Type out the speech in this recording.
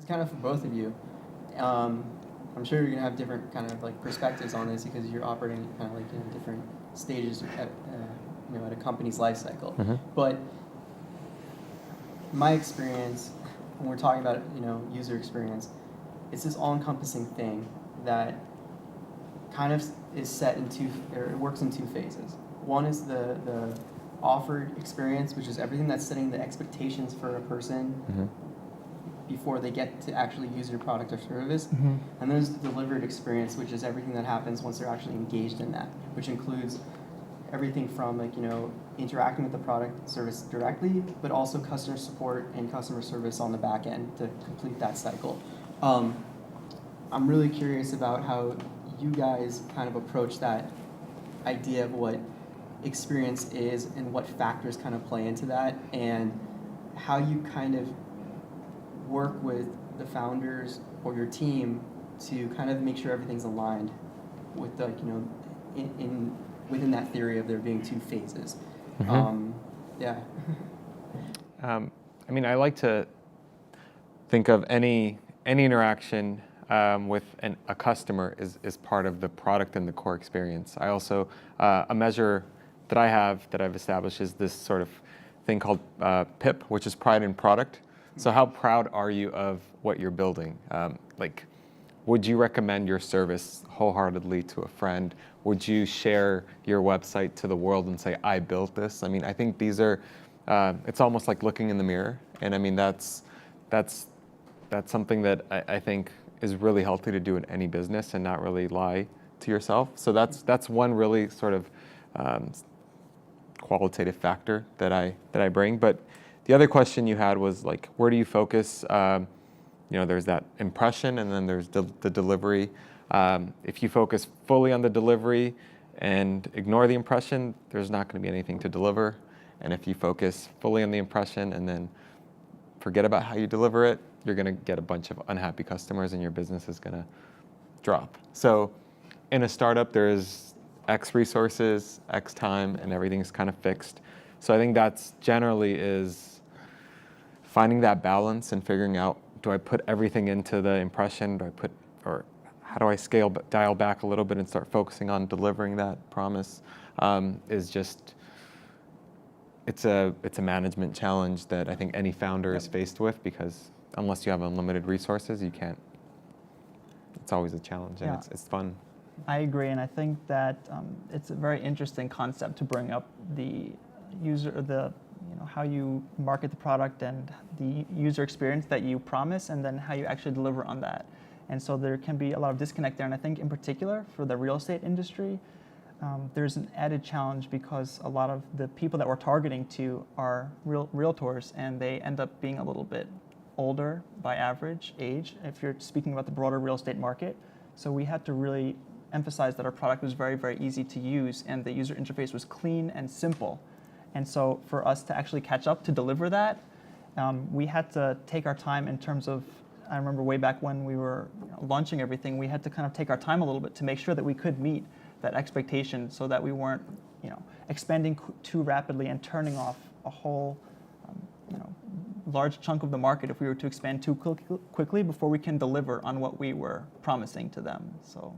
kind of for both of you. I'm sure you're gonna have different kind of like perspectives on this because you're operating kind of like in different stages at at a company's life cycle. Mm-hmm. But my experience, when we're talking about user experience, it's this all-encompassing thing that kind of is set in it works in two phases. One is the offered experience, which is everything that's setting the expectations for a person Mm-hmm. before they get to actually use your product or service. Mm-hmm. And there's the delivered experience, which is everything that happens once they're actually engaged in that, which includes everything from interacting with the product service directly, but also customer support and customer service on the back end to complete that cycle. I'm really curious about how you guys kind of approach that idea of what experience is and what factors kind of play into that, and how you kind of work with the founders or your team to kind of make sure everything's aligned with the within that theory of there being two phases. Mm-hmm. Yeah. I like to think of any interaction with a customer is part of the product and the core experience. I also, a measure that I've established is this sort of thing called PIP, which is pride in product. So how proud are you of what you're building? Would you recommend your service wholeheartedly to a friend? Would you share your website to the world and say, I built this? I think these are, it's almost like looking in the mirror. And that's something that I think is really healthy to do in any business and not really lie to yourself. So that's one really sort of qualitative factor that I bring. But the other question you had was where do you focus? There's that impression, and then there's the delivery. If you focus fully on the delivery and ignore the impression, there's not going to be anything to deliver. And if you focus fully on the impression and then forget about how you deliver it, you're going to get a bunch of unhappy customers and your business is going to drop. So in a startup, there's X resources, X time, and everything's kind of fixed. So I think that's generally is finding that balance and figuring out, do I put everything into the impression? Or how do I dial back a little bit and start focusing on delivering that promise? It's a management challenge that I think any founder is faced with, because unless you have unlimited resources, you can't. It's always a challenge, and it's fun. I agree, and I think that it's a very interesting concept to bring up the user, how you market the product and the user experience that you promise, and then how you actually deliver on that. And so there can be a lot of disconnect there, and I think in particular for the real estate industry, there's an added challenge because a lot of the people that we're targeting to are realtors, and they end up being a little bit older by average age if you're speaking about the broader real estate market. So we had to really emphasize that our product was very, very easy to use, and the user interface was clean and simple. And so for us to actually catch up to deliver that, we had to take our time in terms of, I remember way back when we were launching everything, we had to kind of take our time a little bit to make sure that we could meet that expectation so that we weren't expanding too rapidly and turning off a whole large chunk of the market if we were to expand too quickly before we can deliver on what we were promising to them. So